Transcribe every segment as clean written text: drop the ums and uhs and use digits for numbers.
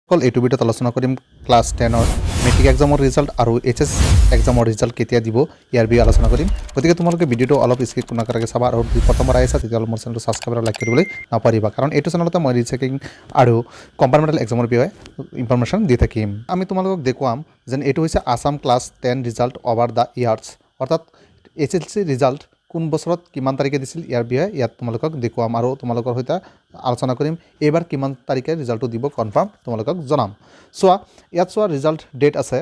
কল এইটো ভিডিওত আলোচনা কৰিম ক্লাছ 10 মেট্ৰিক এক্সামৰ ৰিজাল্ট আৰু এইচএছ এক্সামৰ ৰিজাল্ট কেতিয়া দিব ইয়াৰ বিষয়ে আলোচনা কৰিম। গতিকে তোমালোকে ভিডিওটো অলপ স্কিপ নকৰাকৈ চাবা আৰু প্ৰথমবাৰ আহিছা তেতিয়াহ'লে মোৰ চেনেলটো ছাবস্ক্ৰাইব আৰু লাইক কৰিবলৈ নাপাহৰিবা, কাৰণ এইটো চেনেলতে মই ৰিচেকিং আৰু কম্পাৰ্টমেণ্টেল এক্সামৰ বিষয়ে ইনফৰমেশ্যন দি থাকিম। আমি তোমালোকক দেখুৱাম যেন এইটো হৈছে Assam class 10 result over the years, অৰ্থাৎ এইচএছচি ৰিজাল্ট কোন বছৰত কিমান তাৰিখে দিছিল ইয়াৰ বিষয়ে ইয়াত তোমালোকক দেখুৱাম আৰু তোমালোকৰ সৈতে আলোচনা কৰিম এইবাৰ কিমান তাৰিখে ৰিজাল্টটো দিব কনফাৰ্ম তোমালোকক জনাম। চোৱা ইয়াত চোৱা ৰিজাল্ট ডেট আছে,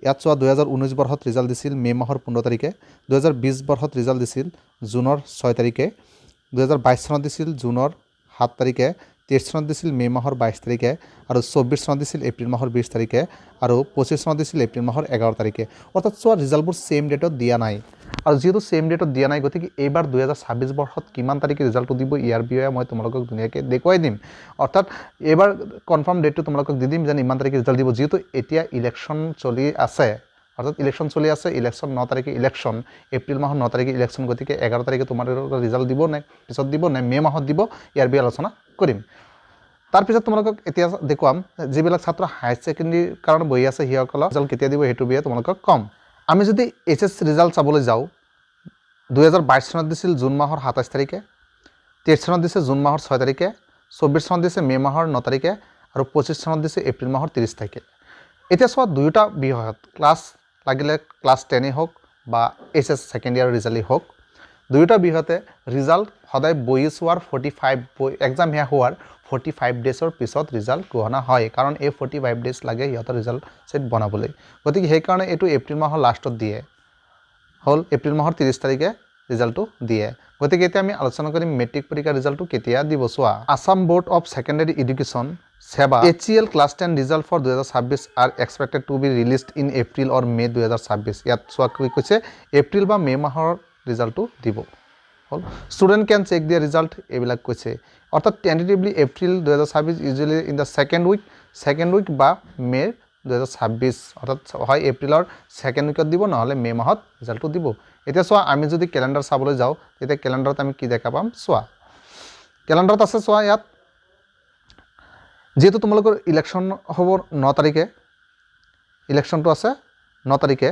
ইয়াত চোৱা 2019 বৰ্ষত ৰিজাল্ট দিছিল মে' মাহৰ 15 তাৰিখে, 2020 বৰ্ষত ৰিজাল্ট দিছিল জুনৰ 6 তাৰিখে, 2022 চনত দিছিল জুনৰ 7 তাৰিখে, 23 চনত দিছিল মে' মাহৰ 22 তাৰিখে আৰু 24 চনত দিছিল এপ্ৰিল মাহৰ 20 তাৰিখে আৰু 25 চনত দিছিল এপ্ৰিল মাহৰ 11 তাৰিখে। অৰ্থাৎ চোৱা ৰিজাল্টবোৰ ছেইম ডেটত দিয়া নাই, আৰু যেহেতু ছেইম ডেটত দিয়া নাই গতিকে এইবাৰ 2026 বৰ্ষত কিমান তাৰিখে ৰিজাল্টটো দিব ইয়াৰ বিষয়ে মই তোমালোকক ধুনীয়াকৈ দেখুৱাই দিম। অৰ্থাৎ এইবাৰ কনফাৰ্ম ডেটটো তোমালোকক দি দিম যেন ইমান তাৰিখে ৰিজাল্ট দিব, যিহেতু এতিয়া ইলেকশ্যন চলি আছে, অৰ্থাৎ ইলেকশ্যন চলি আছে, ইলেকশ্যন 9 তাৰিখে ইলেকশ্যন, এপ্ৰিল মাহৰ 9 তাৰিখে ইলেকশ্যন, গতিকে 11 তাৰিখে তোমালোকৰ ৰিজাল্ট দিব নে পিছত দিব নে মে' মাহত দিব ইয়াৰ বিষয়ে আলোচনা কৰিম। তাৰপিছত তোমালোকক এতিয়া দেখুৱাম যিবিলাক ছাত্ৰ হায়াৰ ছেকেণ্ডেৰীৰ কাৰণে বহি আছে সিসকলৰ ৰিজাল্ট কেতিয়া দিব সেইটোৰ বিষয়ে তোমালোকক ক'ম। আমি যদি এইচএছ ৰিজাল্ট চাবলৈ যাওঁ 2022 চনত দিছিল জুন মাহৰ 27 তাৰিখে, 23 চনত দিছে জুন মাহৰ 6 তাৰিখে, 24 চনত দিছে মে' মাহৰ 9 তাৰিখে আৰু 25 চনত দিছে এপ্ৰিল মাহৰ 30 তাৰিখে। এতিয়া চোৱা দুয়োটা বিষয়ত ক্লাছ লাগিলে ক্লাছ 10 হওক বা এইচএছ ছেকেণ্ড ইয়াৰ ৰিজাল্টেই হওক, দুয়োটা বিষয়তে ৰিজাল্ট সদায় বহি চোৱাৰ 45 এক্সাম শেষ হোৱাৰ 45 ডেজৰ পিছত ৰিজাল্ট ঘোষণা হয়, কাৰণ এই 45 ডেজ লাগে সিহঁতৰ ৰিজাল্ট ছেট বনাবলৈ। গতিকে সেইকাৰণে এইটো এপ্ৰিল মাহৰ লাষ্টত দিয়ে, হ'ল এপ্ৰিল মাহৰ 30 তাৰিখে ৰিজাল্টটো দিয়ে। গতিকে এতিয়া আমি আলোচনা কৰিম মেট্ৰিক পৰীক্ষাৰ ৰিজাল্টটো কেতিয়া দিব। চোৱা Assam board of secondary education SEBA HCL class 10 result for 2026 are expected to be released in April or May' 2026। ইয়াত চোৱা কি কৈছে এপ্ৰিল বা মে' মাহৰ ৰিজাল্টটো দিব। হ'ল ষ্টুডেণ্ট কেন চেক দিয়া ৰিজাল্ট এইবিলাক কৈছে, অৰ্থাৎ tentatively April 2026 usually in the second week বা মে' 2026, অৰ্থাৎ হয় এপ্ৰিলৰ ছেকেণ্ড উইকত দিব নহ'লে মে' মাহত ৰিজাল্টটো দিব। এতিয়া চোৱা আমি যদি কেলেণ্ডাৰ চাবলৈ যাওঁ তেতিয়া কেলেণ্ডাৰত আমি কি দেখা পাম, চোৱা কেলেণ্ডাৰত আছে, চোৱা ইয়াত যিহেতু তোমালোকৰ ইলেকশ্যন হ'ব 9 তাৰিখে, ইলেকশ্যনটো আছে 9 তাৰিখে,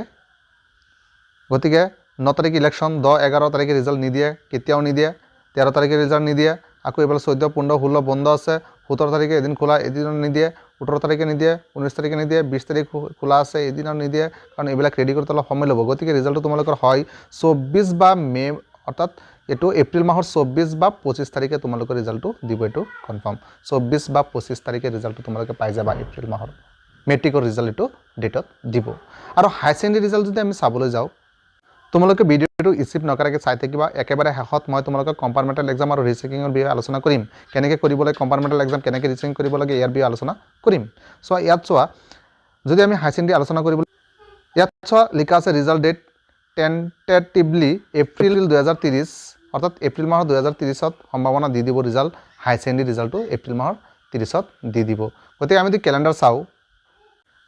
গতিকে 9 তাৰিখে ইলেকশ্যন, 10, 11 তাৰিখে ৰিজাল্ট নিদিয়ে, কেতিয়াও নিদিয়ে, 13 তাৰিখে ৰিজাল্ট নিদিয়ে, আকৌ এইফালে 14, 15, 16 বন্ধ আছে, 17 তাৰিখে এদিন খোলা এদিনত নিদিয়ে, 18 তাৰিখে নিদিয়ে, 19 তাৰিখে নিদিয়ে, 20 তাৰিখ খোলা আছে এদিনত নিদিয়ে, কাৰণ এইবিলাক ৰেডি কৰোঁতে অলপ সময় ল'ব। গতিকে ৰিজাল্টটো তোমালোকৰ হয় 24 বা মে', অৰ্থাৎ এইটো এপ্ৰিল মাহৰ 24 বা 25 তাৰিখে তোমালোকৰ ৰিজাল্টটো দিব, এইটো কনফাৰ্ম 24 বা 25 তাৰিখে ৰিজাল্টটো তোমালোকে পাই যাবা এপ্ৰিল মাহৰ মেট্ৰিকৰ ৰিজাল্ট এইটো ডেটত দিব। আৰু হায়াৰ ছেকেণ্ডেৰী ৰিজাল্ট যদি আমি চাবলৈ যাওঁ তোমালোকে ভিডিঅ'টো স্কিপ নকৰাকৈ চাই থাকিবা, একেবাৰে শেষত মই তোমালোকক কম্পাৰ্টমেণ্টেল এক্সাম আৰু ৰিচেকিঙৰ বিষয়ে আলোচনা কৰিম, কেনেকৈ কৰিব লাগে কম্পাৰ্টমেণ্টেল এক্সাম, কেনেকৈ ৰিচেকিং কৰিব লাগে ইয়াৰ বিষয়ে আলোচনা কৰিম। চোৱা ইয়াত চোৱা যদি আমি হায়াৰ ছেকেণ্ডেৰী আলোচনা কৰিবলৈ, ইয়াত চোৱা লিখা আছে ৰিজাল্ট ডেট টেণ্টেটিভলি এপ্ৰিল 2030, অৰ্থাৎ এপ্ৰিল মাহৰ 2030ত সম্ভাৱনা দি দিব ৰিজাল্ট, হায়াৰ ছেকেণ্ডেৰী ৰিজাল্টটো এপ্ৰিল মাহৰ 30ত দি দিব। গতিকে আমি যদি কেলেণ্ডাৰ চাওঁ,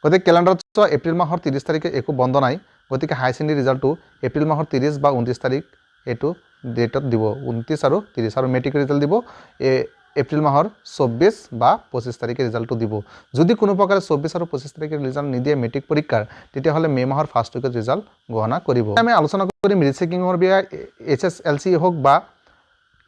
গতিকে কেলেণ্ডাৰত চোৱা এপ্ৰিল মাহৰ 30 তাৰিখে একো বন্ধ নাই, গতিকে হায়াৰ ছেকেণ্ডেৰী ৰিজাল্টটো এপ্ৰিল মাহৰ 30 বা 29 তাৰিখ এইটো ডেটত দিব, 29 আৰু 30, আৰু মেট্ৰিক ৰিজাল্ট দিব এপ্ৰিল মাহৰ 24 বা 25 তাৰিখে ৰিজাল্টটো দিব। যদি কোনো প্ৰকাৰে 24 আৰু 25 তাৰিখে ৰিজাল্ট নিদিয়ে মেট্ৰিক পৰীক্ষাৰ, তেতিয়াহ'লে মে' মাহৰ ফাৰ্ষ্ট উইকত ৰিজাল্ট ঘোষণা কৰিব। আমি আলোচনা কৰিম ৰিচেকিঙৰ বিষয়ে, HSLC হওক বা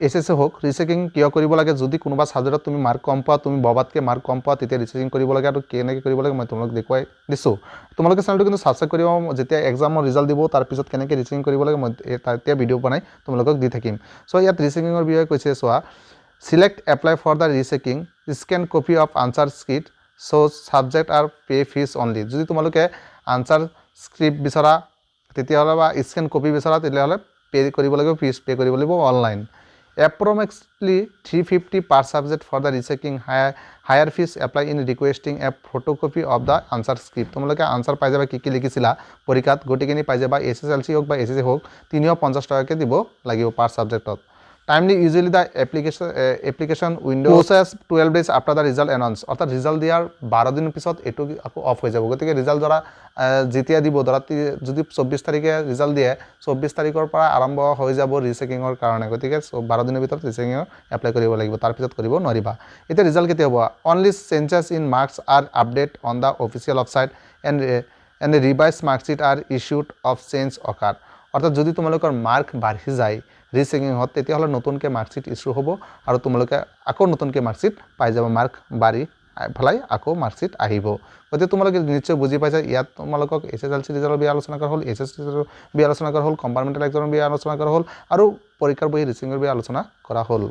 HSC হওক, ৰিচেকিং কিয় কৰিব লাগে, যদি কোনোবা ছাবজেক্টত তুমি মাৰ্ক কম পোৱা, তুমি ববাতকৈ মাৰ্ক কম পোৱা, তেতিয়া ৰিচেকিং কৰিব লাগে, আৰু কেনেকৈ কৰিব লাগে মই তোমালোকক দেখুৱাই দিছোঁ। তোমালোকে চেনেলটো কিন্তু ছাবস্ক্ৰাইব কৰিব, যেতিয়া এক্সামৰ ৰিজাল্ট দিব তাৰপিছত কেনেকৈ ৰিচেকিং কৰিব লাগে মই তেতিয়া ভিডিঅ' বনাই তোমালোকক দি থাকিম। চ' ইয়াত ৰিচেকিঙৰ বিষয়ে কৈছে, চোৱা select apply for the rechecking, scan copy of answer script, so' subject আৰু পে ফিজ অনলি। যদি তোমালোকে আনচাৰ স্ক্ৰিপ্ট বিচৰা তেতিয়াহ'লে বা স্কেন কপি বিচৰা তেতিয়াহ'লে পে' কৰিব লাগিব, ফিজ পে' কৰিব লাগিব online. Approximately 350 per subject for the rechecking, higher fees apply in requesting a photocopy of the answer script. তোমালোকে আনচাৰ পাই যাবা কি লিখিছিলা পৰীক্ষাত, গোটেইখিনি পাই যাবা। HSLC হওক বা HSC হওক 350 টকাকৈ দিব লাগিব পাৰ ছাবজেক্টত। Timely usually the application window' closes 12 days after the result announce অৰ্থাৎ ৰিজাল্ট দিয়াৰ 12 দিনৰ পিছত এইটো আকৌ অফ হৈ যাব গতিকে ৰিজাল্ট ধৰা যেতিয়া দিব ধৰা যদি 24 তাৰিখে ৰিজাল্ট দিয়ে 24 তাৰিখৰ পৰা আৰম্ভ হৈ যাব ৰিচেকিঙৰ কাৰণে গতিকে 12 দিনৰ ভিতৰত ৰিচেকিঙৰ এপ্লাই কৰিব লাগিব তাৰপিছত কৰিব নোৱাৰিবা এতিয়া ৰিজাল্ট কেতিয়া হ'ব only changes in marks are updated on the official website and revise marksheet are issued of change occur অৰ্থাৎ যদি তোমালোকৰ মাৰ্ক বাঢ়ি যায় ৰিচেকিঙত তেতিয়াহ'লে নতুনকৈ মাৰ্কশ্বিট ইছ্যু হ'ব আৰু তোমালোকে আকৌ নতুনকৈ মাৰ্কশ্বিট পাই যাব মাৰ্ক বাঢ়ি পেলাই আকৌ মাৰ্কশ্বিট আহিব গতিকে তোমালোকে নিশ্চয় বুজি পাইছা ইয়াত তোমালোকক SSLC ৰিজাল্টৰ বিষয়ে আলোচনা কৰা হ'ল HSC ৰিজাল্টৰ বিষয়ে আলোচনা কৰা হ'ল কম্পাৰ্টমেণ্টেল এক্সামৰ বিষয়ে আলোচনা কৰা হ'ল আৰু পৰীক্ষাৰ বহি ৰিচেকিঙৰ বিষয়ে আলোচনা কৰা হ'ল